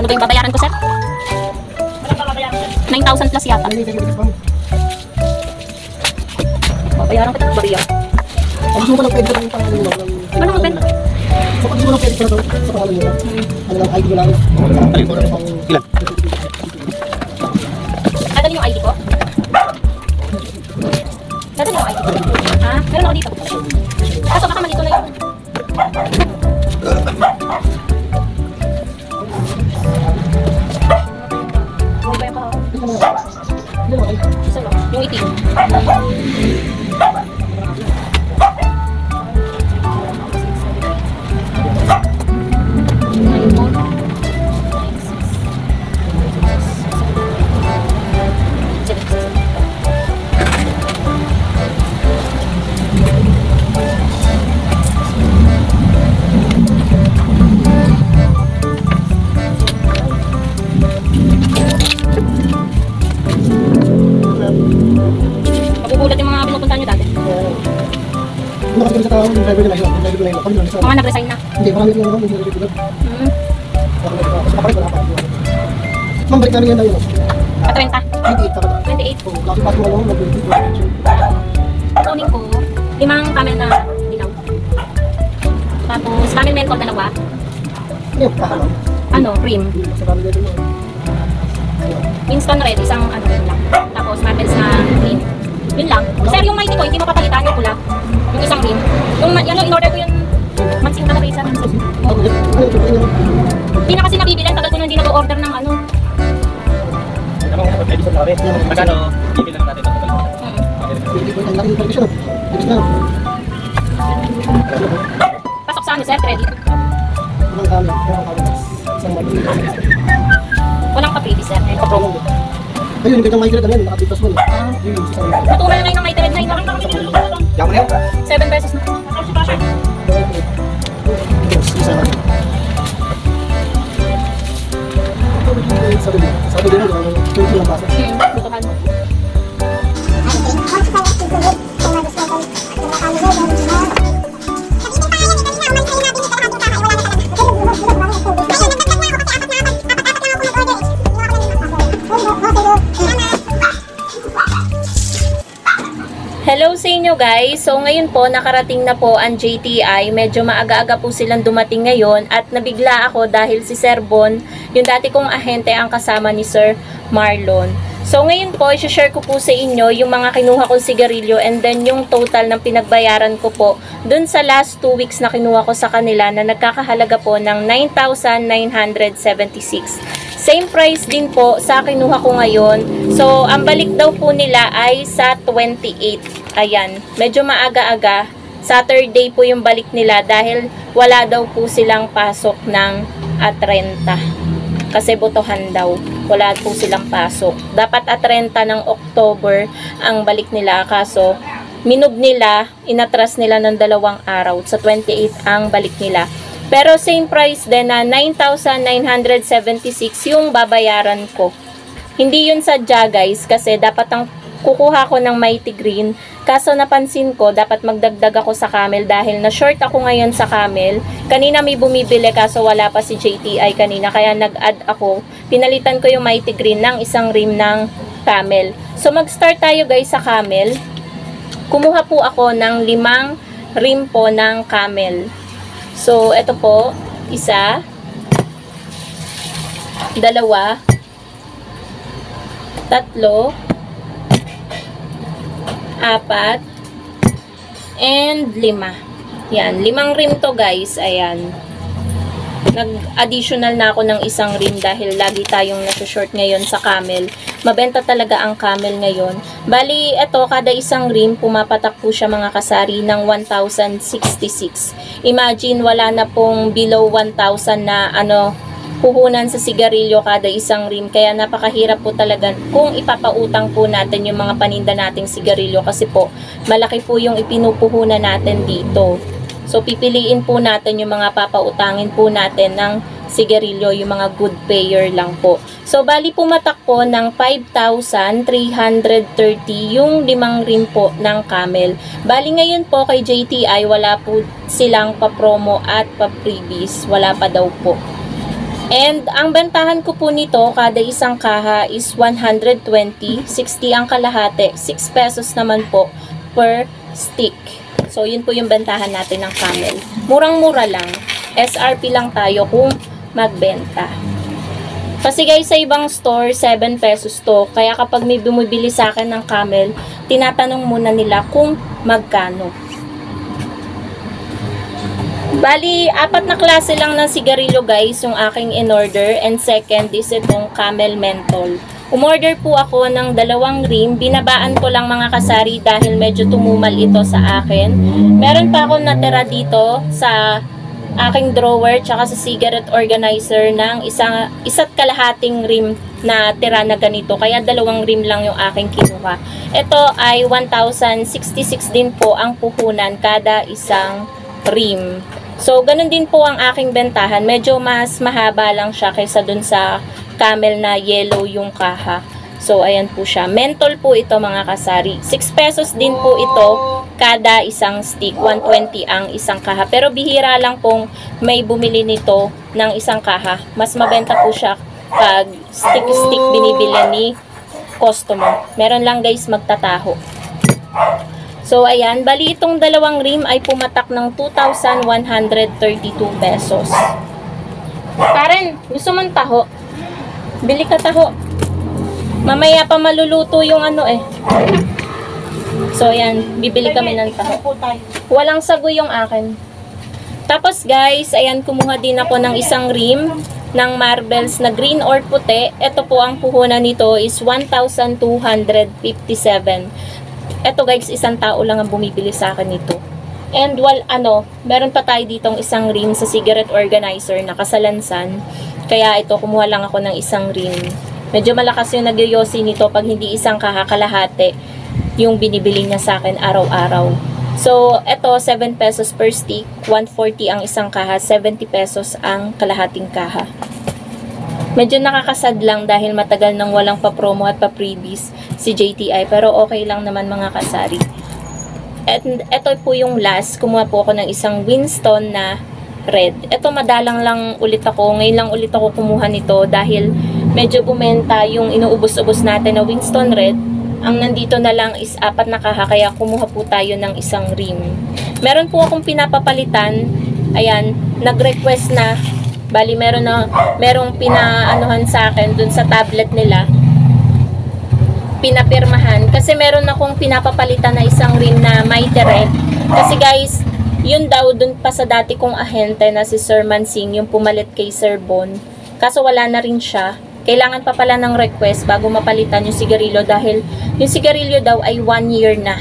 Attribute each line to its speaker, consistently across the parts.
Speaker 1: Magkano ba yung babayaran ko, sir? 9,000 plus yata. Babayaran ko ito, bariya.
Speaker 2: Gusto mo lang pwede ka ng pangalan mo?
Speaker 1: Ano mo benta?
Speaker 2: So, pag gusto mo lang pwede ka sa pangalan mo? Ano lang, ID mo lang?
Speaker 3: Ilan?
Speaker 1: Dadalhin yung ID ko? Dadalhin yung ID ko? Ha? Meron ako dito. Kaso baka malito na yun. Isa lang. Yung itim. Magugulat yung mga pinupuntahan nyo dati.
Speaker 2: Ano kasi kami sa tao, yung driver nila yun. Yung driver nila yun. Kami lang sa...
Speaker 1: Mga nag-resign na.
Speaker 2: Hindi, marami yung hindi nila yun. Kasi kapalit wala pa. Ma'am, balik namin yan na yun.
Speaker 1: At 30.
Speaker 2: 28 ka ba?
Speaker 1: 28.
Speaker 2: Kung laki pa tuwala mo, mag-28.
Speaker 1: Kunin ko 5 camel na dilaw. Tapos camel menthol dalawa.
Speaker 2: Ano yung kahalang?
Speaker 1: Ano, cream.
Speaker 2: Sa kami nila yun.
Speaker 1: Winston Red, isang ano yun lang. Tapos marbles na green. Yun lang. Sir, yung mighty ko, hindi mo papalitan yung pula. Yung isang green. Yung ano, in-order ko yung mansing talaga isa. Hindi na kasi nabibilan. Tagal ko na hindi nag-order ng ano.
Speaker 3: Magkano? Bibili lang natin.
Speaker 2: Ang laki yung permission. Ibig na.
Speaker 1: Pasok sa ano, sir, credit.
Speaker 2: Walang kami. Walang kami. Isang mag-ibig.
Speaker 1: Walang ka-previous, sir.
Speaker 2: Promo. Ayun, yung kanyang migrate namin, nakapitas mo. Yun yung isa.
Speaker 1: Natumal na ngayon ng mighty red na yun.
Speaker 3: Yaman na yun?
Speaker 1: 7 pesos na.
Speaker 2: Isa na. Sabi din mo, 20 lang pasok.
Speaker 1: Butuhan. Hello sa inyo guys. So ngayon po nakarating na po ang JTI. Medyo maaga-aga po silang dumating ngayon at nabigla ako dahil si Sir Bon, yung dati kong ahente, ang kasama ni Sir Marlon. So ngayon po i-share ko po sa inyo yung mga kinuha kong sigarilyo and then yung total ng pinagbayaran ko po dun sa last 2 weeks na kinuha ko sa kanila na nagkakahalaga po ng 9,976. Same price din po sa kinuha ko ngayon. So, ang balik daw po nila ay sa 28. Ayan. Medyo maaga-aga. Saturday po yung balik nila dahil wala daw po silang pasok ng 30. Kasi botohan daw. Wala po silang pasok. Dapat 30 ng October ang balik nila. Kaso, minob nila, inatras nila ng 2 araw. Sa 28 ang balik nila. Pero same price din na 9,976 yung babayaran ko. Hindi yun sadya guys kasi dapat ang kukuha ko ng mighty green. Kaso napansin ko dapat magdagdag ako sa camel dahil na short ako ngayon sa camel. Kanina may bumibili kaso wala pa si JTI kanina kaya nag-add ako. Pinalitan ko yung mighty green ng isang rim ng camel. So mag-start tayo guys sa camel. Kumuha po ako ng 5 rim po ng camel. So, ito po, 1, 2, 3, 4, and 5. Yan, 5 rim to guys, ayan. Nag-additional na ako ng isang rim dahil lagi tayong nasa-short ngayon sa camel. Mabenta talaga ang camel ngayon. Bali, ito, kada isang rim, pumapatak po siya mga kasari ng 1,066. Imagine, wala na pong below 1,000 na puhunan sa sigarilyo kada isang rim. Kaya napakahirap po talaga kung ipapautang po natin yung mga paninda nating sigarilyo kasi po, malaki po yung ipinupuhunan natin dito. So, pipiliin po natin yung mga papautangin po natin ng sigarilyo, yung mga good payer lang po. So, bali pumatak po ng 5,330 yung 5 rim po ng camel. Bali ngayon po kay JTI, wala po silang pa-promo at pa-freebies. Wala pa daw po. And ang bentahan ko po nito, kada isang kaha is 120, 60 ang kalahati, 6 pesos naman po per stick. So, yun po yung bentahan natin ng Camel. Murang-mura lang. SRP lang tayo kung magbenta. Kasi guys, sa ibang store, 7 pesos to. Kaya kapag may bumibili sa akin ng Camel, tinatanong muna nila kung magkano. Bali, 4 na klase lang ng sigarilyo guys yung aking in-order. And second is itong Camel Menthol. Umorder po ako ng 2 rim. Binabaan ko lang mga kasari dahil medyo tumumal ito sa akin. Meron pa ako natira dito sa aking drawer tsaka sa cigarette organizer ng isa't kalahating rim na tira na ganito. Kaya 2 rim lang yung aking kinuha. Ito ay 1,066 din po ang puhunan kada isang rim. So, ganun din po ang aking bentahan. Medyo mas mahaba lang siya kaysa dun sa Camel na yellow yung kaha. So, ayan po siya. Menthol po ito mga kasari. 6 pesos din po ito kada isang stick. 120 ang isang kaha. Pero bihira lang pong may bumili nito ng isang kaha. Mas mabenta po siya pag stick-stick binibili ni customer. Meron lang guys magtataho. So, ayan. Bali, itong 2 rim ay pumatak ng 2,132 pesos. Karen, gusto mong taho? Bili ka taho. Mamaya pa maluluto yung ano eh. So, ayan. Bibili kami ng taho. Walang sago yung akin. Tapos, guys, ayan. Kumuha din ako ng isang rim ng marbles na green or puti. Ito po ang puhunan nito is 1,257. Eto guys, isang tao lang ang bumibili sa akin nito. And meron pa tayo ditong isang rim sa cigarette organizer na kasalansan. Kaya ito, kumuha lang ako ng isang rim. Medyo malakas yung nagyoyosi nito pag hindi isang kaha kalahati yung binibili niya sa akin araw-araw. So, eto 7 pesos per stick, 140 ang isang kaha, 70 pesos ang kalahating kaha. Medyo nakakasad lang dahil matagal nang walang pa-promo at pa-freebies si JTI. Pero okay lang naman mga kasari. At ito po yung last. Kumuha po ako ng isang Winston na red. Ito madalang lang ulit ako. Ngayon lang ulit ako kumuha nito dahil medyo bumenta yung inuubos-ubos natin na Winston red. Ang nandito na lang is 4 na kaha. Kaya kumuha po tayo ng isang rim. Meron po akong pinapapalitan. Ayan, nag-request na. Bali, merong pinaanuhan sa akin dun sa tablet nila. Pinapirmahan. Kasi meron akong pinapapalitan na isang rim na Mighty Red. Kasi guys, yun daw dun pa sa dati kong ahente na si Sir Mansing, yung pumalit kay Sir Bon. Kaso wala na rin siya. Kailangan pa pala ng request bago mapalitan yung sigarilyo dahil yung sigarilyo daw ay 1 year na.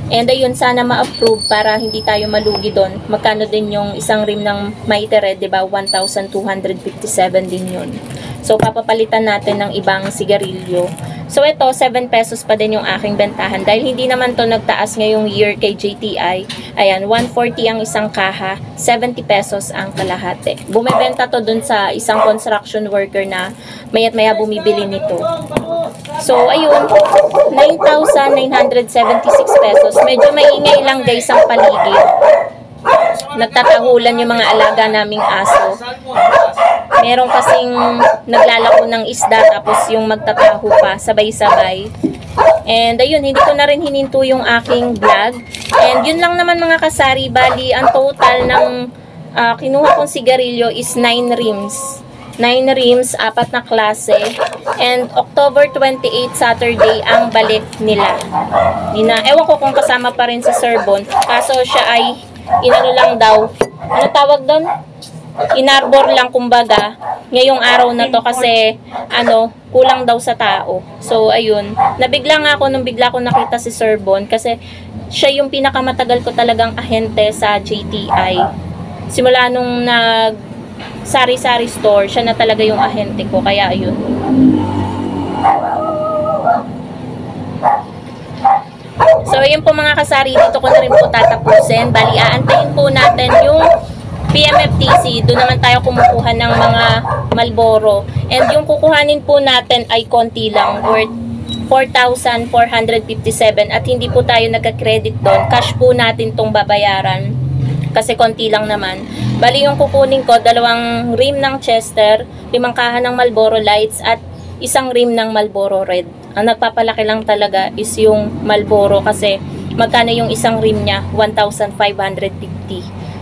Speaker 1: And ayun, sana ma-approve para hindi tayo malugi doon. Magkano din yung isang rim ng Mighty Red, diba? 1,257 din yun. So, papapalitan natin ng ibang sigarilyo. So, ito, 7 pesos pa din yung aking bentahan. Dahil hindi naman to nagtaas ngayong year kay JTI. Ayan, 140 ang isang kaha, 70 pesos ang kalahati. Bumibenta to dun sa isang construction worker na maya't maya bumibili nito. So, ayun, 9,976 pesos. Medyo maingay lang guys ang paligid. Nagtatahulan yung mga alaga naming aso. Meron kasing naglalako ng isda tapos yung magtataho pa sabay-sabay. And ayun, hindi ko na rin hininto yung aking vlog. And yun lang naman mga kasari. Bali, ang total ng kinuha kong sigarilyo is 9 rims. 9 rims, 4 na klase. And October 28, Saturday, ang balik nila. Ewan ko kung kasama pa rin si Sir Bon. Kaso siya ay inano lang daw. Ano tawag doon? Inarbor lang kumbaga ngayong araw na to kasi kulang daw sa tao. So ayun, nabigla nga ako nung bigla ko nakita si Sir Bon kasi siya yung pinakamatagal ko talagang ahente sa JTI. Simula nung sari-sari store, siya na talaga yung ahente ko, kaya ayun. So ayun po mga kasari, dito ko na rin po tatapusin. Bali, aantayin po natin yung PMFTC, doon naman tayo kumukuha ng mga Marlboro. And yung kukuhanin po natin ay konti lang, worth 4,457 at hindi po tayo nagka-credit doon. Cash po natin tong babayaran kasi konti lang naman. Bali yung kukunin ko, 2 rim ng Chester, 5 kaha ng Marlboro Lights, at 1 rim ng Marlboro Red. Ang nagpapalaki lang talaga is yung Marlboro kasi magkano yung 1 rim niya? 1,550.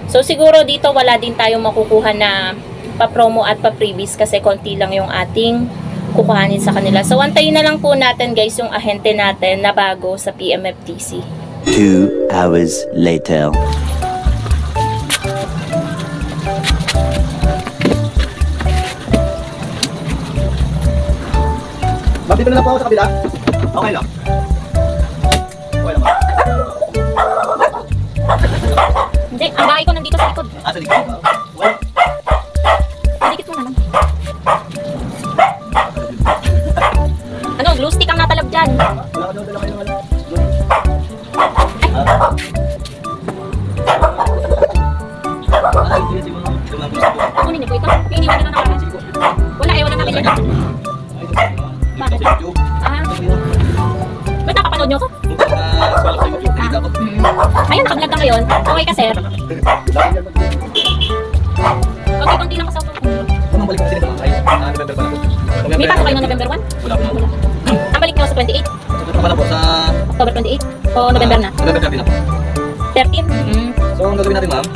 Speaker 1: So siguro dito wala din tayo makukuha na pa-promo at pa-freebies kasi konti lang yung ating kukuhanin sa kanila. So antayin na lang po natin guys yung ahente natin na bago sa PMFTC.
Speaker 4: 2 hours later.
Speaker 2: Ma'am, dito na lang po ako sa kabila.
Speaker 3: Okay lang. Okay lang ba?
Speaker 1: Hindi, ang bahay ko nandito sa likod.
Speaker 3: Sa likod ba? Well,
Speaker 1: Dikit mo naman. Ano, glue stick ang natalab dyan.
Speaker 2: Wala ka daw dala kayo ng ano.
Speaker 3: hindi mo naman gusto ko.
Speaker 1: Kunin niyo po ito. Yung iniwan nyo na nakaraan. Wala eh, wala namin yan. Bakit? Ah, ba't nakapanood nyo ko? Ayun, nakablog ka ngayon. Okay ka, sir. Okay, konti lang kasama ko.
Speaker 3: Anong balik kasi nito mga kayo? November pa na po.
Speaker 1: May pasok kayo noong November 1?
Speaker 3: Wala po.
Speaker 1: Ang balik nyo sa 28?
Speaker 3: Ito pa na po sa
Speaker 1: October 28? O November na?
Speaker 3: November 13 na po.
Speaker 1: 13?
Speaker 3: So, ang gagawin natin ma'am,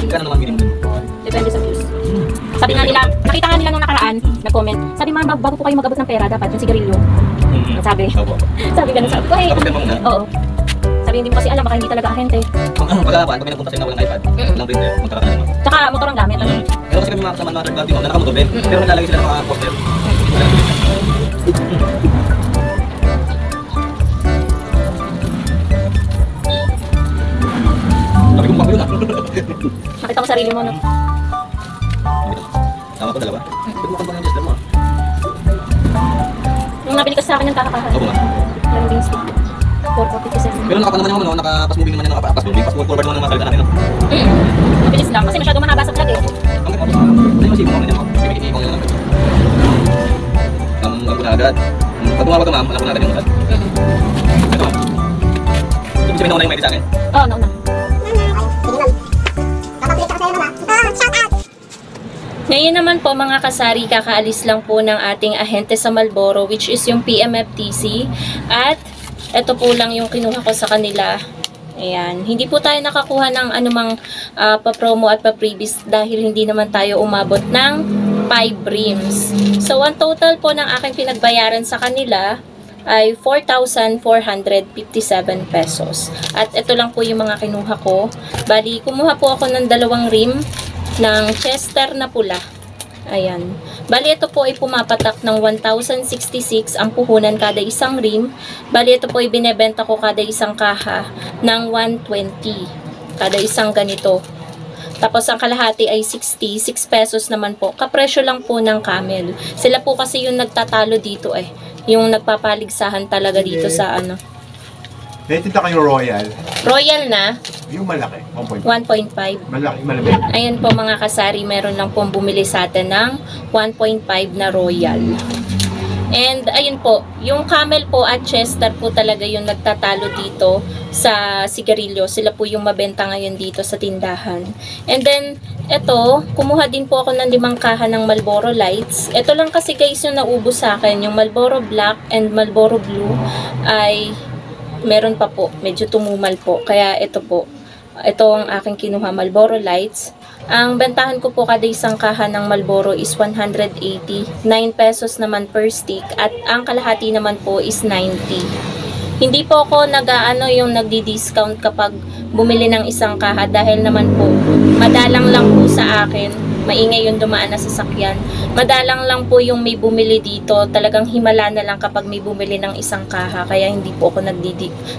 Speaker 3: kano naman minimum dun?
Speaker 1: Depende sa views. Sabi nga nila, nakita nga nila nung nakaraan, nag-comment. Sabi ma'am, bago po kayo magabot ng pera, dapat yung sigarilyo. Sabi.
Speaker 3: Opo.
Speaker 1: Sabi ganun, sabi ko eh.
Speaker 3: Tapos ganun muna?
Speaker 1: Oo. Sabi hindi mo kasi alam, baka hindi talaga ahente.
Speaker 3: Pagkakapan, pag may nagpunta sa'yo na walang iPad, walang printer, magkaka ka naman.
Speaker 1: Tsaka motor ang gamit. Ano?
Speaker 3: Pero kasi kami mga kasama ng mga third party mo, na nakamotor din, pero naglalagay sila ng mga poster. Sabi ko mukha ko yun ah.
Speaker 1: Nakita ko sarili mo, no?
Speaker 3: Tama ko dalawa. Pero mukhang bang yung Tesla mo ah.
Speaker 1: Nung nabili ka sa akin yung kakakahan.
Speaker 3: Opo nga.
Speaker 1: Yung beans stick. 457.
Speaker 3: Pero nakapa naman yung ano, naka-pass moving naman yung naka-pass moving, pass forward naman ng mga kalitan natin. No?
Speaker 1: Mabilis lang, kasi masyado mahaba sa vlog eh.
Speaker 3: Ang ganda ko ay masibong mo ganyan mo. Pipikiki ko lang. Alam ko na agad. Pag tumawag ka ma'am, alam ko na agad yung agad. Ito ma'am. Ibig sabihin na una yung may sa akin.
Speaker 1: Oo, nauna. Ngayon naman po mga kasari, kakaalis lang po ng ating ahente sa Marlboro which is yung PMFTC. At ito po lang yung kinuha ko sa kanila. Ayan. Hindi po tayo nakakuha ng anumang pa-promo at pa-previous dahil hindi naman tayo umabot ng 5 rims. So, ang total po ng aking pinagbayaran sa kanila ay 4,457 pesos. At ito lang po yung mga kinuha ko. Bali, kumuha po ako ng 2 rim ng Chester na pula. Ayan. Bali, ito po ay pumapatak ng 1,066 ang puhunan kada 1 rim. Bali, ito po ay binebenta ko kada 1 kaha ng 120. Kada 1 ganito. Tapos, ang kalahati ay 60. 6 pesos naman po. Kapresyo lang po ng Camel. Sila po kasi yung nagtatalo dito eh. Yung nagpapaligsahan talaga dito sa ano.
Speaker 5: Naitinta kayong Royal.
Speaker 1: Royal na,
Speaker 5: Yung malaki. 1.5.
Speaker 1: 1.5.
Speaker 5: Malaki, malaki.
Speaker 1: Ayan po mga kasari, meron lang pong bumili sa atin ng 1.5 na Royal. And ayun po, yung Camel po at Chester po talaga yung nagtatalo dito sa sigarilyo. Sila po yung mabenta ngayon dito sa tindahan. And then, eto, kumuha din po ako ng 5 kaha ng Marlboro Lights. Ito lang kasi guys yung naubos sa akin. Yung Marlboro Black and Marlboro Blue ay meron pa po. Medyo tumumal po. Kaya ito po. Ito ang aking kinuha, Marlboro Lights. Ang bentahan ko po kada 1 kaha ng Marlboro is 180. 9 pesos naman per stick. At ang kalahati naman po is 90. Hindi po ako yung nagdi-discount kapag bumili ng 1 kaha dahil naman po madalang lang po sa akin maingay yung dumaan na sasakyan. Madalang lang po yung may bumili dito. Talagang himala na lang kapag may bumili ng isang kaha. Kaya hindi po ako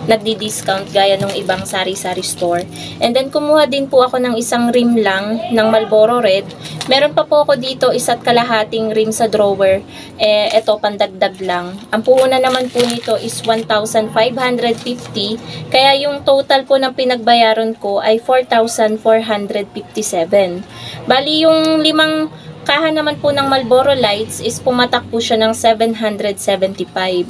Speaker 1: nagdi-discount gaya ng ibang sari-sari store. And then kumuha din po ako ng isang rim lang ng Marlboro Red. Meron pa po ako dito 1.5 rim sa drawer. Ito pandagdag lang. Ang puhunan naman po nito is 1,550. Kaya yung total po ng pinagbayaran ko ay 4,457. Bali yung 5 kaha naman po ng Marlboro Lights is pumatak po siya ng 775.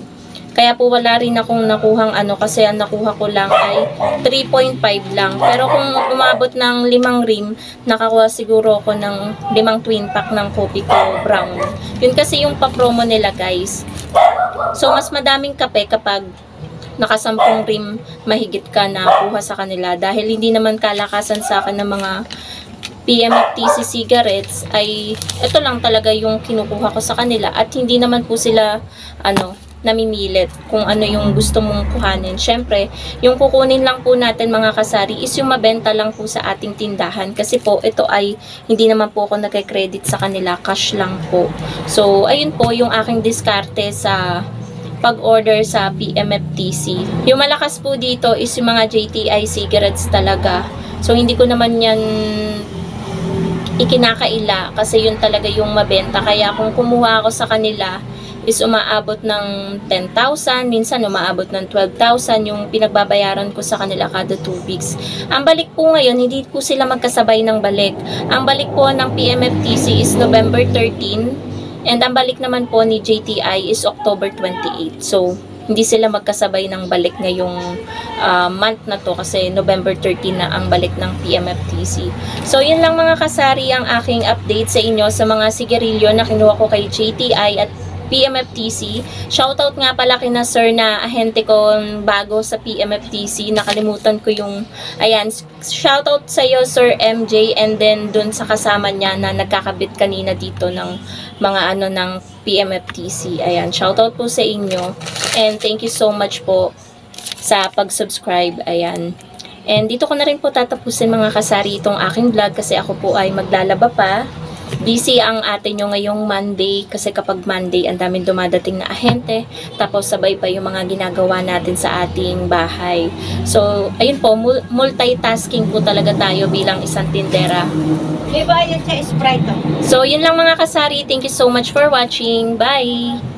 Speaker 1: Kaya po wala rin akong nakuhang kasi ang nakuha ko lang ay 3.5 lang. Pero kung umabot ng 5 rim, nakakuha siguro ako ng 5 twin pack ng Kopi Ko Brown. Yun kasi yung pa-promo nila guys. So mas madaming kape kapag naka-10 rim mahigit ka na kuha sa kanila. Dahil hindi naman kalakasan sa akin ng mga PMFTC cigarettes ay ito lang talaga yung kinukuha ko sa kanila. At hindi naman po sila namimilit kung ano yung gusto mong kuhanin. Syempre, yung kukunin lang po natin mga kasari is yung mabenta lang po sa ating tindahan. Kasi po, ito ay hindi naman po ako nagka-credit sa kanila. Cash lang po. So, ayun po yung aking diskarte sa pag-order sa PMFTC. Yung malakas po dito is yung mga JTI cigarettes talaga. So, hindi ko naman yan ikinakaila kasi yun talaga yung mabenta. Kaya kung kumuha ako sa kanila is umaabot ng 10,000, minsan umaabot ng 12,000 yung pinagbabayaran ko sa kanila kada 2 weeks. Ang balik po ngayon, hindi po sila magkasabay ng balik. Ang balik po ng PMFTC is November 13 and ang balik naman po ni JTI is October 28. So, hindi sila magkasabay ng balik ngayong month na to kasi November 13 na ang balik ng PMFTC. So, yun lang mga kasari ang aking update sa inyo sa mga sigarilyo na kinuha ko kay JTI at PMFTC. Shoutout nga pala kina sir na ahente ko bago sa PMFTC. Nakalimutan ko yung, ayan, shoutout sa iyo Sir MJ and then dun sa kasama niya na nagkakabit kanina dito ng mga ng PMFTC. Ayan, shoutout po sa inyo. And thank you so much po sa pag-subscribe. Ayan. And dito ko na rin po tatapusin mga kasari itong aking vlog kasi ako po ay maglalaba pa. Busy ang ate nyo ngayong Monday kasi kapag Monday ang daming dumadating na ahente tapos sabay pa yung mga ginagawa natin sa ating bahay. So, ayun po, multitasking po talaga tayo bilang isang tindera.
Speaker 6: May bayad sa Sprite.
Speaker 1: So, yun lang mga kasari. Thank you so much for watching. Bye!